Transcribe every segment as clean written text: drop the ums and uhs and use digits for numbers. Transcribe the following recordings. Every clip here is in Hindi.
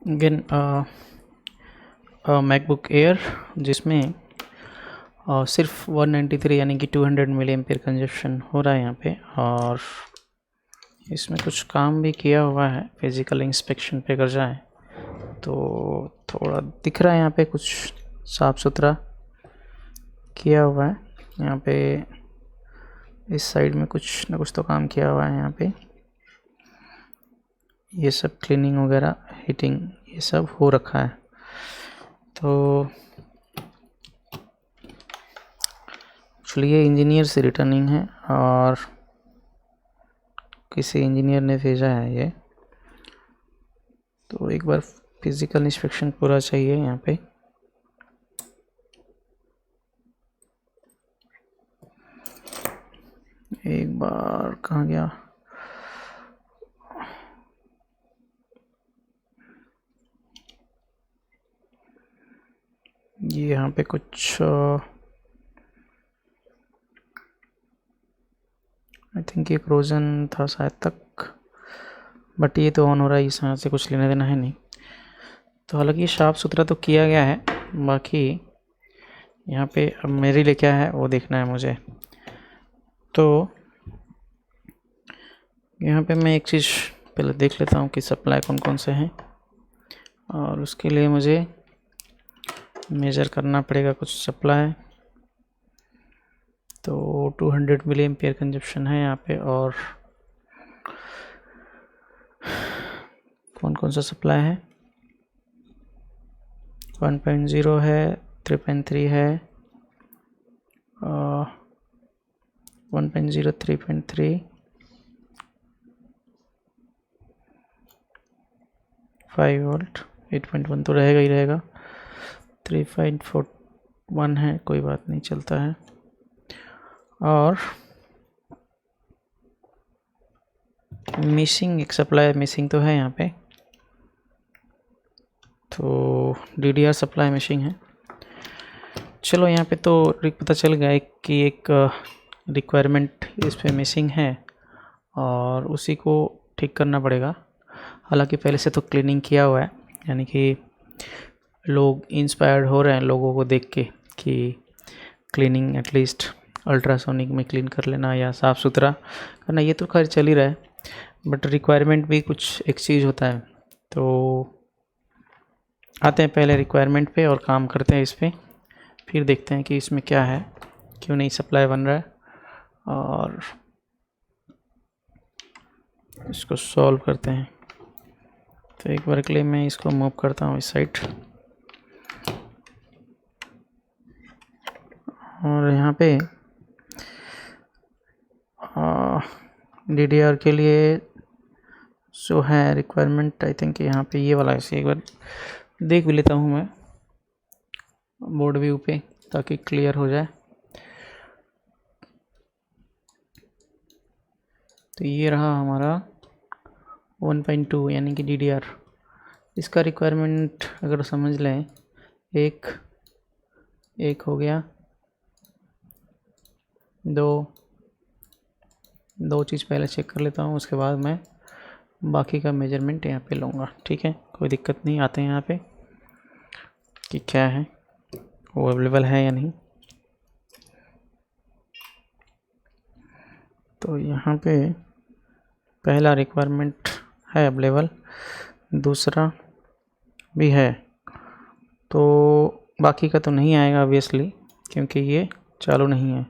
अगेन मैकबुक एयर जिसमें सिर्फ 193 यानी कि 200 मिली एम्पीयर कंजप्शन हो रहा है यहाँ पे, और इसमें कुछ काम भी किया हुआ है। फिज़िकल इंस्पेक्शन पे अगर जाए तो थोड़ा दिख रहा है यहाँ पे कुछ साफ़ सुथरा किया हुआ है। यहाँ पे इस साइड में कुछ ना कुछ तो काम किया हुआ है। यहाँ पे ये सब क्लीनिंग वगैरह, हीटिंग, ये सब हो रखा है। तो एक्चुअली ये इंजीनियर से रिटर्निंग है और किसी इंजीनियर ने भेजा है ये। तो एक बार फिज़िकल इंस्पेक्शन पूरा चाहिए यहाँ पे। एक बार कहाँ गया, ये यहाँ पे कुछ आई थिंक ये क्रोजन था शायद तक, बट ये तो ऑन हो रहा है, इस यहाँ से कुछ लेना देना है नहीं। तो हालांकि साफ़ सुथरा तो किया गया है, बाकी यहाँ पे अब मेरे लिए क्या है वो देखना है मुझे। तो यहाँ पे मैं एक चीज़ पहले देख लेता हूँ कि सप्लाई कौन कौन से हैं, और उसके लिए मुझे मेजर करना पड़ेगा कुछ सप्लाई। तो 200 मिली एम्पियर कंजप्शन है यहाँ पे, और कौन कौन सा सप्लाई है, 1.0 है, 3.3 है, 1.0, 3.3, 5 वोल्ट, 8.1 तो रहेगा ही रहेगा, 3.41 है, कोई बात नहीं, चलता है। और मिसिंग एक सप्लाई मिसिंग तो है यहाँ पे, तो DDR सप्लाई मिसिंग है। चलो यहाँ पे तो पता चल गया कि एक रिक्वायरमेंट इस पे मिसिंग है और उसी को ठीक करना पड़ेगा। हालांकि पहले से तो क्लीनिंग किया हुआ है, यानी कि लोग इंस्पायर्ड हो रहे हैं लोगों को देख के कि क्लीनिंग एटलीस्ट अल्ट्रासोनिक में क्लीन कर लेना या साफ़ सुथरा करना, ये तो खैर चल ही रहा है, बट रिक्वायरमेंट भी कुछ एक चीज़ होता है। तो आते हैं पहले रिक्वायरमेंट पे और काम करते हैं इस पर, फिर देखते हैं कि इसमें क्या है, क्यों नहीं सप्लाई बन रहा है, और इसको सॉल्व करते हैं। तो एक बार के लिए मैं इसको मूव करता हूँ इस साइड, और यहाँ पे DDR के लिए जो है रिक्वायरमेंट, आई थिंक यहाँ पे ये वाला है। इसे एक बार देख भी लेता हूँ मैं बोर्ड व्यू पे ताकि क्लियर हो जाए। तो ये रहा हमारा 1.2 यानी कि DDR। इसका रिक्वायरमेंट अगर समझ लें, एक हो गया, दो चीज़ पहले चेक कर लेता हूँ, उसके बाद मैं बाकी का मेजरमेंट यहाँ पे लूँगा। ठीक है, कोई दिक्कत नहीं। आते हैं यहाँ पे कि क्या है वो अवेलेबल है या नहीं। तो यहाँ पे पहला रिक्वायरमेंट है अवेलेबल, दूसरा भी है, तो बाकी का तो नहीं आएगा ऑब्वियसली क्योंकि ये चालू नहीं है।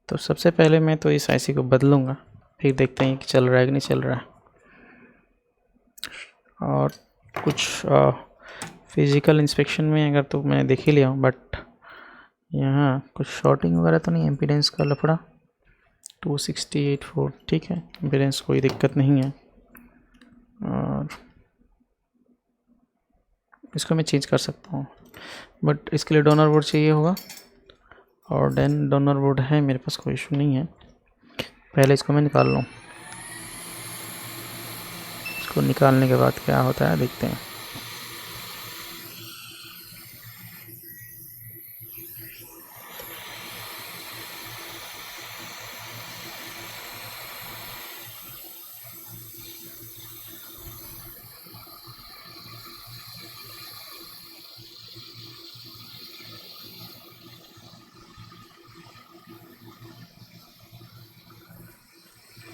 तो सबसे पहले मैं तो इस IC को बदलूँगा, फिर देखते हैं कि चल रहा है कि नहीं चल रहा है। और कुछ फिज़िकल इंस्पेक्शन में अगर तो मैं देख ही लिया हूँ, बट यहाँ कुछ शॉर्टिंग वगैरह तो नहीं, एम्पीडेंस का लफड़ा 268 ठीक है, एम्पीडेंस कोई दिक्कत नहीं है। और इसको मैं चेंज कर सकता हूँ, बट इसके लिए डोनर बोर्ड चाहिए होगा, और देन डोनर बोर्ड है मेरे पास, कोई इशू नहीं है। पहले इसको मैं निकाल लूँ, इसको निकालने के बाद क्या होता है देखते हैं।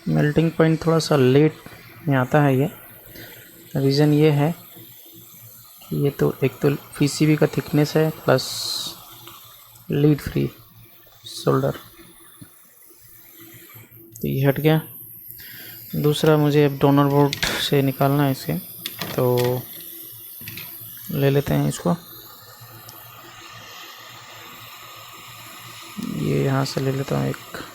मेल्टिंग पॉइंट थोड़ा सा लेट में आता है। ये रीज़न ये है कि ये तो एक तो पीसीबी का थिकनेस है प्लस लीड फ्री सोल्डर, तो ये हट गया। दूसरा मुझे अब डोनर बोर्ड से निकालना है इसे, तो ले लेते हैं इसको। ये यहाँ से ले लेता हूँ एक।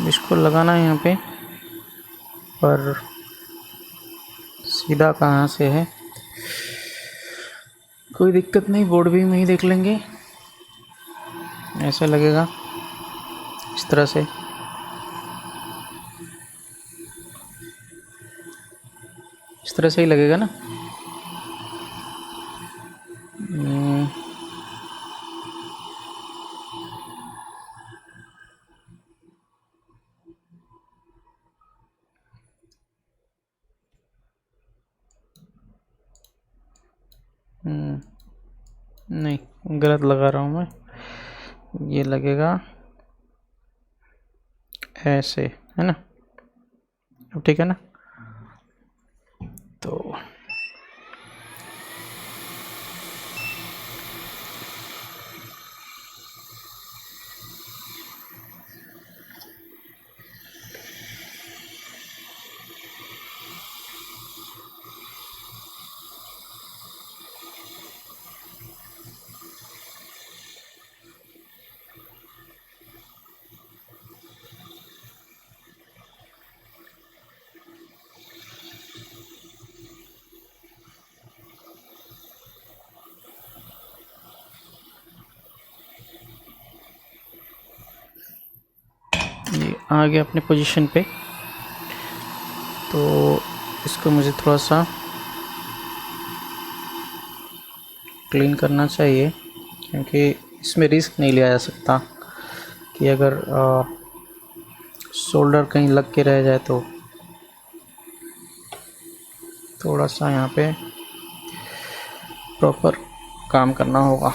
इसको लगाना है यहाँ पे, पर सीधा कहाँ से है कोई दिक्कत नहीं, बोर्ड भी में ही देख लेंगे। ऐसा लगेगा इस तरह से। इस तरह से ही लगेगा ना। नहीं, गलत लगा रहा हूँ मैं। ये लगेगा ऐसे, है ना। अब ठीक है ना। तो ये आ गया अपने पोजीशन पे। तो इसको मुझे थोड़ा सा क्लीन करना चाहिए, क्योंकि इसमें रिस्क नहीं लिया जा सकता कि अगर शोल्डर कहीं लग के रह जाए तो। थोड़ा सा यहाँ पे प्रॉपर काम करना होगा।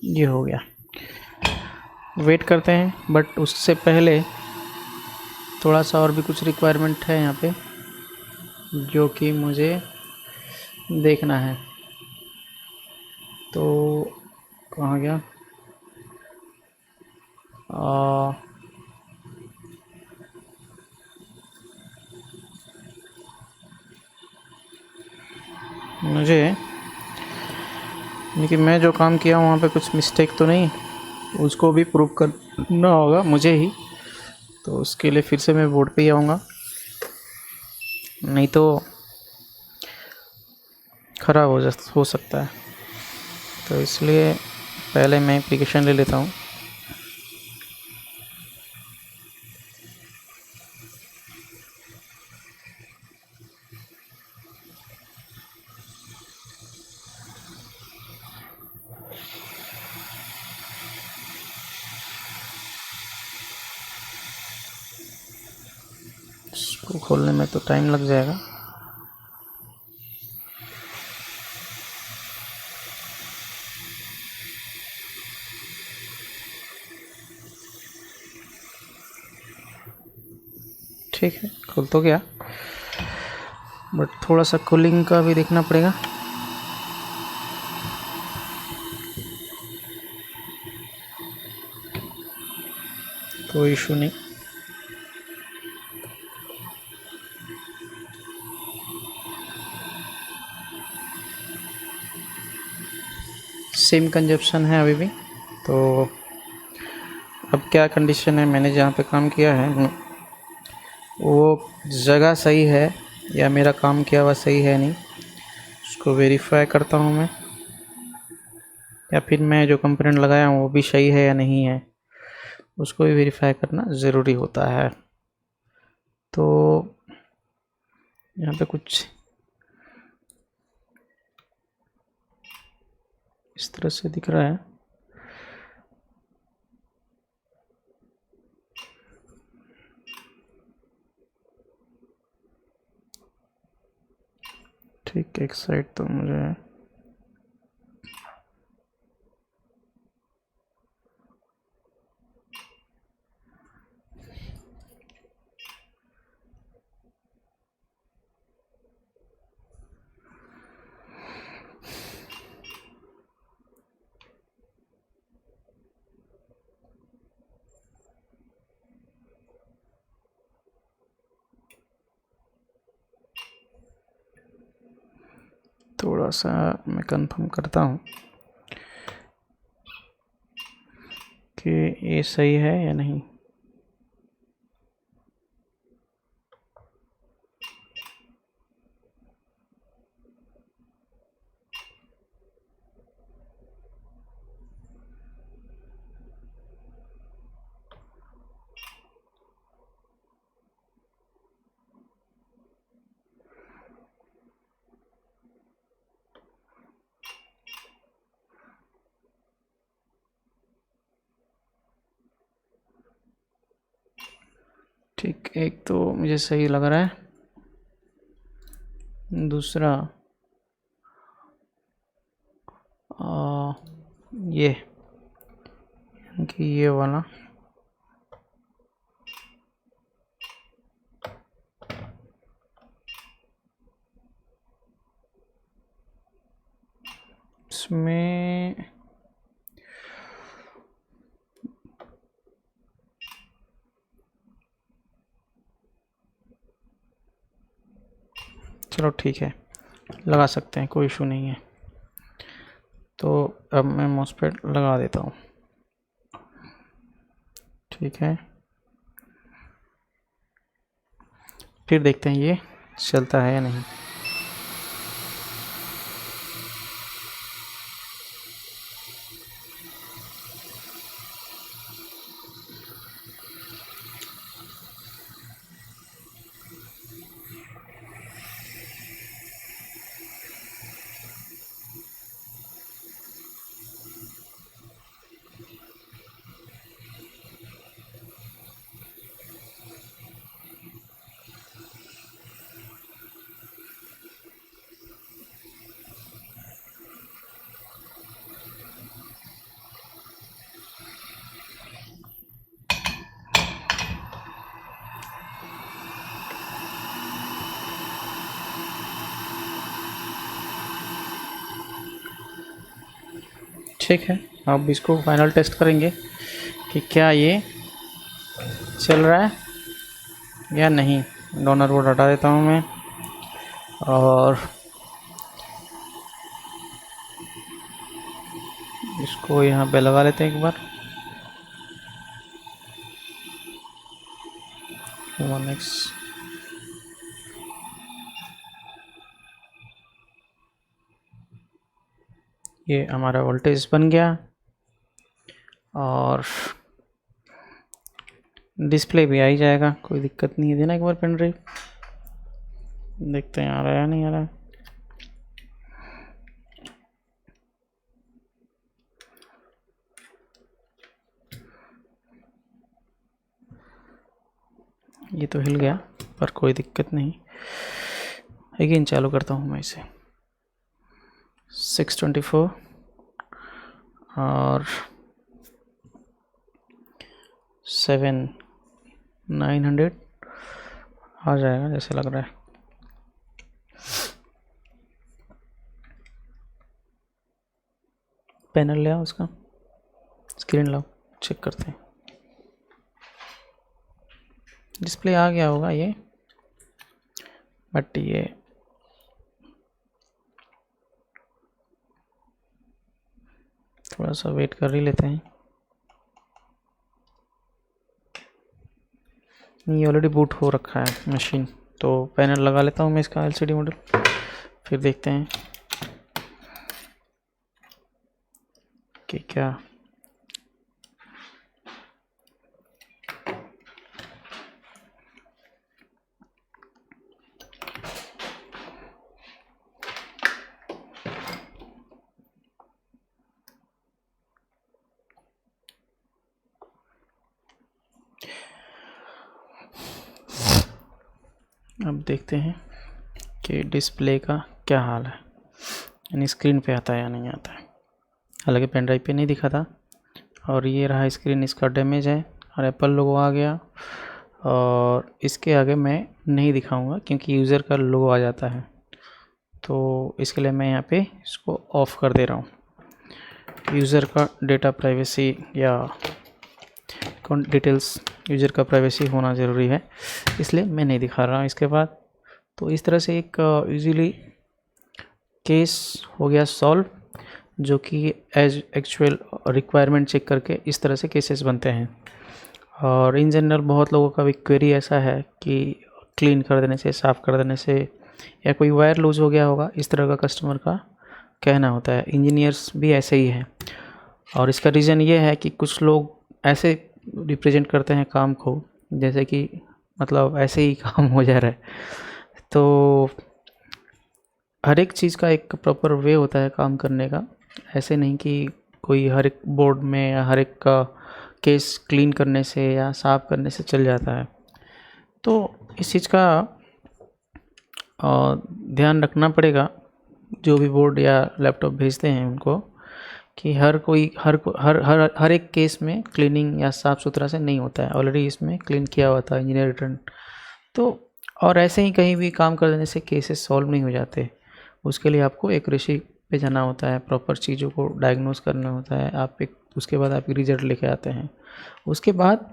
ये हो गया। वेट करते हैं, बट उससे पहले थोड़ा सा और भी कुछ रिक्वायरमेंट है यहाँ पे जो कि मुझे देखना है। तो कहाँ गया? मुझे यानी कि मैं जो काम किया वहाँ पे कुछ मिस्टेक तो नहीं, उसको भी प्रूव करना होगा मुझे ही। तो उसके लिए फिर से मैं बोर्ड पे ही आऊँगा, नहीं तो ख़राब हो सकता है। तो इसलिए पहले मैं एप्लीकेशन ले लेता हूँ। इसको खोलने में तो टाइम लग जाएगा। ठीक है, खुल तो गया, बट थोड़ा सा कूलिंग का भी देखना पड़ेगा। कोई इशू नहीं। सेम कंजप्शन है अभी भी। तो अब क्या कंडीशन है, मैंने जहाँ पे काम किया है वो जगह सही है या मेरा काम किया हुआ सही है नहीं, उसको वेरीफाई करता हूँ मैं, या फिर मैं जो कंपोनेंट लगाया हूँ वो भी सही है या नहीं है, उसको भी वेरीफाई करना ज़रूरी होता है। तो यहाँ पे कुछ इस तरह से दिख रहा है। ठीक, एक साइड तो मुझे थोड़ा सा मैं कंफर्म करता हूँ कि ये सही है या नहीं। ठीक, एक तो मुझे सही लग रहा है, दूसरा ये कि ये वाला इसमें चलो ठीक है, लगा सकते हैं, कोई इशू नहीं है। तो अब मैं मॉसफेट लगा देता हूँ। ठीक है, फिर देखते हैं ये चलता है या नहीं। ठीक है, अब इसको फाइनल टेस्ट करेंगे कि क्या ये चल रहा है या नहीं। डोनर बोर्ड हटा देता हूँ मैं और इसको यहाँ पे लगा लेते हैं एक बार। 1x ये हमारा वोल्टेज बन गया और डिस्प्ले भी आ ही जाएगा, कोई दिक्कत नहीं है। देना एक बार पेन ड्राइव, देखते हैं आ रहा है या नहीं आ रहा है। ये तो हिल गया पर कोई दिक्कत नहीं। अगेन चालू करता हूँ मैं इसे। 624 और 7900 आ जाएगा जैसे लग रहा है। पैनल ले आओ, उसका स्क्रीन लाओ, चेक करते हैं। डिस्प्ले आ गया होगा ये, बट थोड़ा सा वेट कर ही लेते हैं। ये ऑलरेडी बूट हो रखा है मशीन, तो पैनल लगा लेता हूँ मैं इसका एलसीडी मॉडल, फिर देखते हैं कि क्या अब देखते हैं कि डिस्प्ले का क्या हाल है, यानी स्क्रीन पे आता है या नहीं आता है। हालांकि पेन ड्राइव पे नहीं दिखा था। और ये रहा स्क्रीन, इसका डैमेज है और एप्पल लोगो आ गया। और इसके आगे मैं नहीं दिखाऊंगा क्योंकि यूज़र का लोगो आ जाता है, तो इसके लिए मैं यहाँ पे इसको ऑफ़ कर दे रहा हूँ। यूज़र का डेटा प्राइवेसी या डिटेल्स, यूज़र का प्राइवेसी होना ज़रूरी है, इसलिए मैं नहीं दिखा रहा हूँ। इसके बाद तो इस तरह से एक यूजुअली केस हो गया सॉल्व, जो कि एज एक्चुअल रिक्वायरमेंट चेक करके इस तरह से केसेस बनते हैं। और इन जनरल बहुत लोगों का भी क्वेरी ऐसा है कि क्लीन कर देने से, साफ़ कर देने से, या कोई वायर लूज़ हो गया होगा, इस तरह का कस्टमर का कहना होता है। इंजीनियर्स भी ऐसे ही हैं। और इसका रीज़न ये है कि कुछ लोग ऐसे रिप्रेजेंट करते हैं काम को जैसे कि मतलब ऐसे ही काम हो जा रहा है। तो हर एक चीज़ का एक प्रॉपर वे होता है काम करने का। ऐसे नहीं कि कोई हर एक बोर्ड में या हर एक का केस क्लीन करने से या साफ़ करने से चल जाता है। तो इस चीज़ का ध्यान रखना पड़ेगा जो भी बोर्ड या लैपटॉप भेजते हैं उनको, कि हर एक केस में क्लीनिंग या साफ़ सुथरा से नहीं होता है। ऑलरेडी इसमें क्लीन किया हुआ था इंजीनियर रिटर्न। तो और ऐसे ही कहीं भी काम कर देने से केसेस सॉल्व नहीं हो जाते। उसके लिए आपको एक्यूरेसी पे जाना होता है, प्रॉपर चीज़ों को डायग्नोस करना होता है। आप एक उसके बाद आप रिजल्ट लेके आते हैं। उसके बाद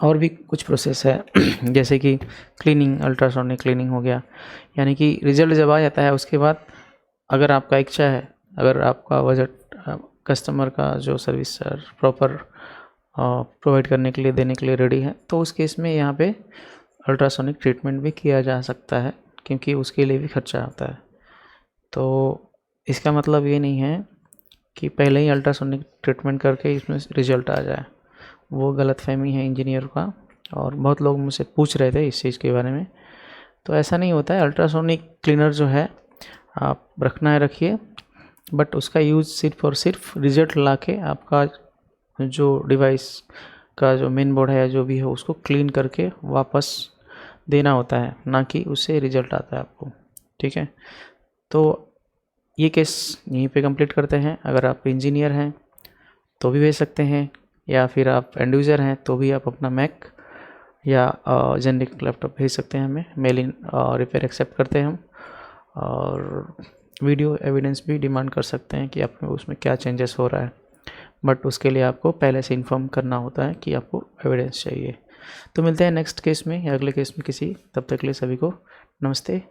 और भी कुछ प्रोसेस है जैसे कि क्लीनिंग, अल्ट्रासोनिक क्लीनिंग हो गया, यानी कि रिजल्ट जब आ जाता है उसके बाद अगर आपका इच्छा है, अगर आपका बजट कस्टमर का जो सर्विस प्रॉपर प्रोवाइड करने के लिए, देने के लिए रेडी है, तो उस केस में यहाँ पे अल्ट्रासोनिक ट्रीटमेंट भी किया जा सकता है, क्योंकि उसके लिए भी खर्चा आता है। तो इसका मतलब ये नहीं है कि पहले ही अल्ट्रासोनिक ट्रीटमेंट करके इसमें रिजल्ट आ जाए, वो गलतफहमी है इंजीनियर का। और बहुत लोग मुझसे पूछ रहे थे इस चीज़ के बारे में, तो ऐसा नहीं होता है। अल्ट्रासोनिक क्लीनर जो है आप रखना है रखिए, बट उसका यूज़ सिर्फ और सिर्फ रिजल्ट ला के आपका जो डिवाइस का जो मेन बोर्ड है या जो भी है उसको क्लीन करके वापस देना होता है, ना कि उससे रिजल्ट आता है आपको। ठीक है, तो ये केस यहीं पे कंप्लीट करते हैं। अगर आप इंजीनियर हैं तो भी भेज सकते हैं, या फिर आप एंड यूज़र हैं तो भी आप अपना मैक या जेनरिक लैपटॉप भेज सकते हैं हमें। मेल इन रिपेयर एक्सेप्ट करते हैं हम, और वीडियो एविडेंस भी डिमांड कर सकते हैं कि आप उसमें क्या चेंजेस हो रहा है, बट उसके लिए आपको पहले से इन्फॉर्म करना होता है कि आपको एविडेंस चाहिए। तो मिलते हैं नेक्स्ट केस में या अगले केस में किसी, तब तक के लिए सभी को नमस्ते।